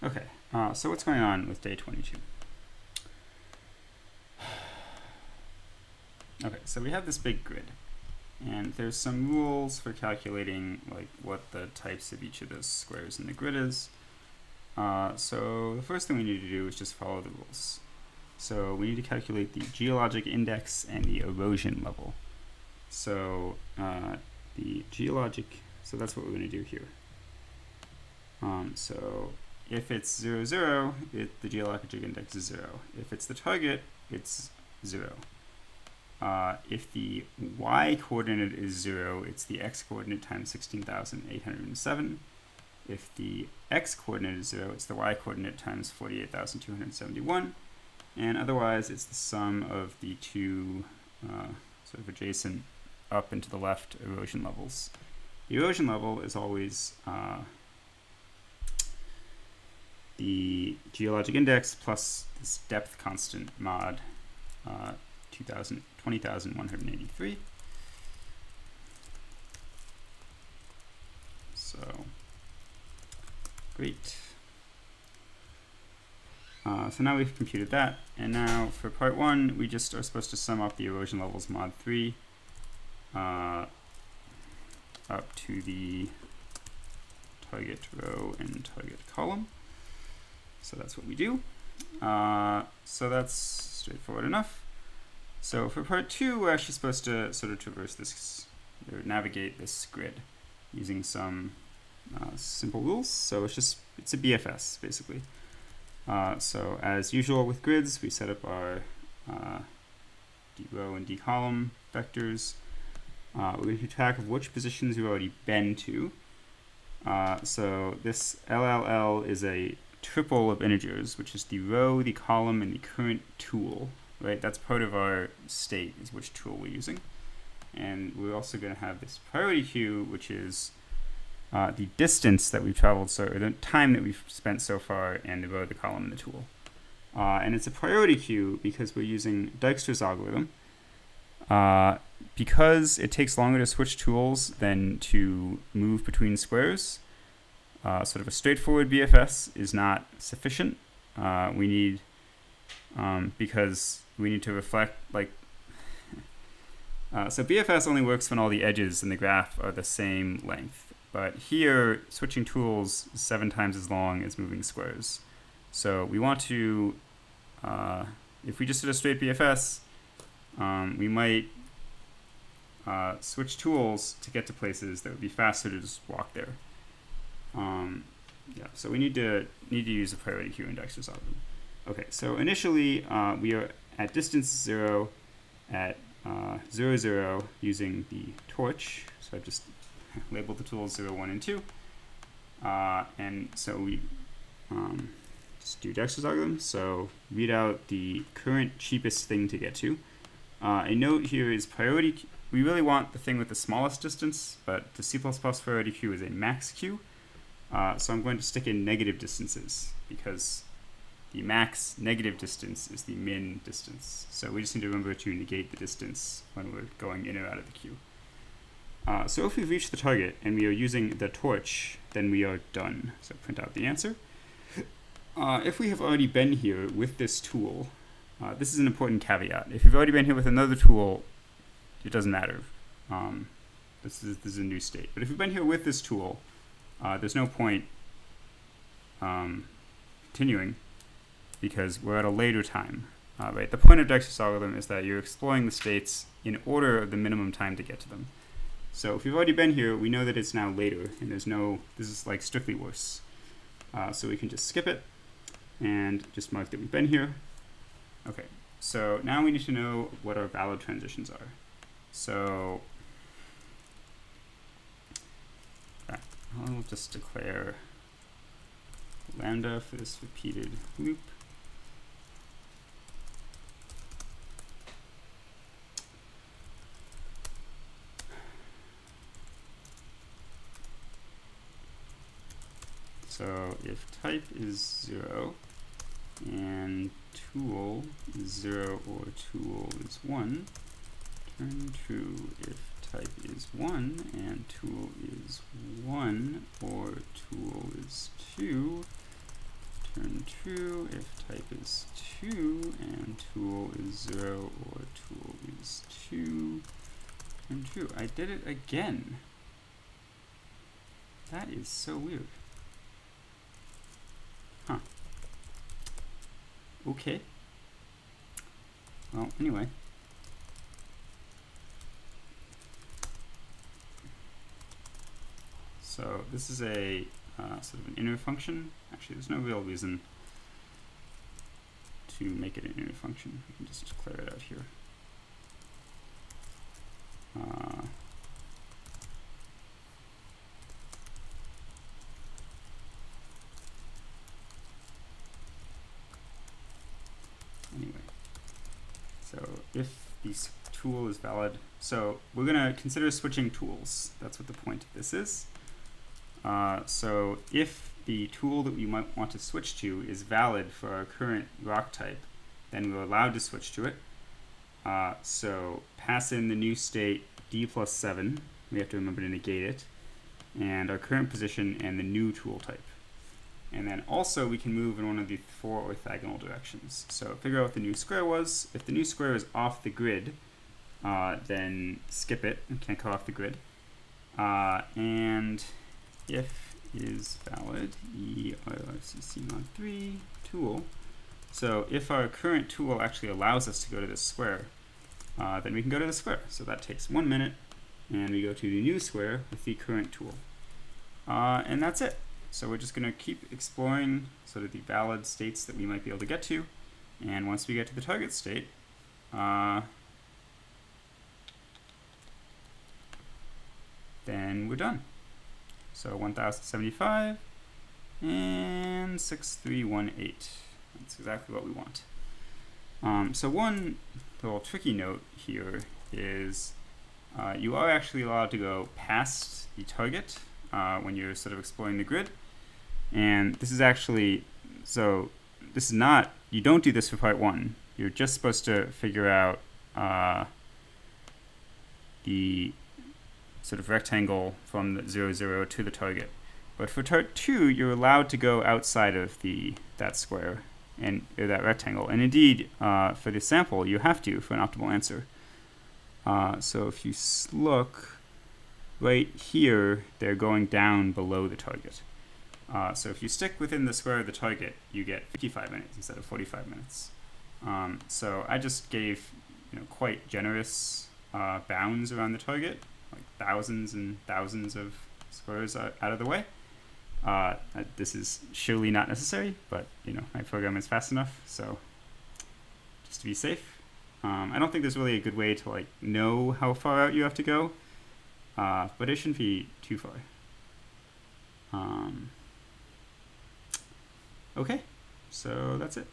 Okay, so what's going on with day 22? Okay, so we have this big grid, and there's some rules for calculating like what the types of each of those squares in the grid is. So the first thing we need to do is just follow the rules. So we need to calculate the geologic index and the erosion level. So the geologic, so that's what we're going to do here. So if it's 0, 0, the geologic index is 0. If it's the target, it's 0. If the y coordinate is 0, it's the x coordinate times 16,807. If the x coordinate is 0, it's the y coordinate times 48,271. And otherwise, it's the sum of the two sort of adjacent up and to the left erosion levels. The erosion level is always the geologic index plus this depth constant mod 20,183. So great. So now we've computed that, and now for part 1, we just are supposed to sum up the erosion levels mod 3 up to the target row and target column. So that's what we do. So that's straightforward enough. So for part 2, we're actually supposed to sort of traverse this, or navigate this grid using some simple rules. So it's a BFS, basically. So as usual with grids, we set up our d row and d column vectors. We're going to keep track of which positions we've already been to. So this LLL is a triple of integers, which is the row, the column, and the current tool. Right? That's part of our state, is which tool we're using. And we're also going to have this priority queue, which is the distance that we've traveled, or the time that we've spent so far, and the row, the column, and the tool. And it's a priority queue because we're using Dijkstra's algorithm. Because it takes longer to switch tools than to move between squares, sort of a straightforward BFS is not sufficient. We need, because we need to reflect, like, so BFS only works when all the edges in the graph are the same length. But here, switching tools is 7 times as long as moving squares. So we want to, if we just did a straight BFS, we might switch tools to get to places that would be faster to just walk there. Yeah, so we need to use a priority queue in Dijkstra's algorithm. Okay, so initially we are at distance 0 at 0, 0 using the torch. So I've just labeled the tools 0, 1, and 2. And so we just do Dijkstra's algorithm. So read out the current cheapest thing to get to. A note here is priority. We really want the thing with the smallest distance, but the C++ priority queue is a max queue. So I'm going to stick in negative distances because the max negative distance is the min distance. So we just need to remember to negate the distance when we're going in or out of the queue. So if we've reached the target and we are using the torch, then we are done. So print out the answer. If we have already been here with this tool, this is an important caveat. If you've already been here with another tool, it doesn't matter. This is a new state. But if you've been here with this tool, there's no point continuing because we're at a later time. Right? The point of Dijkstra's algorithm is that you're exploring the states in order of the minimum time to get to them. So if you've already been here, we know that it's now later, and this is like strictly worse. So we can just skip it and just mark that we've been here. Okay, so now we need to know what our valid transitions are. So I'll just declare lambda for this repeated loop. So if type is 0 and tool is 0 or tool is 1, turn true if type is 1 and tool is 1 or tool is 2, true if type is 2 and tool is 0 or tool is 2 and true. I did it again. That is so weird. Huh. Okay. Well, anyway. So this is a sort of an inner function. Actually, there's no real reason to make it an inner function. I can just clear it out here. Anyway, so if the tool is valid, so we're going to consider switching tools. That's what the point of this is. So if the tool that we might want to switch to is valid for our current rock type, then we're allowed to switch to it. So pass in the new state d plus 7. We have to remember to negate it. And our current position and the new tool type. And then also we can move in one of the 4 orthogonal directions. So figure out what the new square was. If the new square is off the grid, then skip it and can't go off the grid. And if is valid, EIRCC mod 3 tool. So if our current tool actually allows us to go to this square, then we can go to the square. So that takes 1 minute, and we go to the new square with the current tool. And that's it. So we're just going to keep exploring sort of the valid states that we might be able to get to. And once we get to the target state, then we're done. So 1075 and 6318. That's exactly what we want. So one little tricky note here is you are actually allowed to go past the target when you're sort of exploring the grid. And this is actually, so this is not, you don't do this for part 1. You're just supposed to figure out the sort of rectangle from the 0, 0 to the target. But for part 2, you're allowed to go outside of that square and or that rectangle. And indeed, for this sample, you have to for an optimal answer. So if you look right here, they're going down below the target. So if you stick within the square of the target, you get 55 minutes instead of 45 minutes. So I just gave quite generous bounds around the target, like thousands and thousands of squares out of the way. This is surely not necessary, but my program is fast enough, so just to be safe. I don't think there's really a good way to know how far out you have to go, but it shouldn't be too far. Okay, so that's it.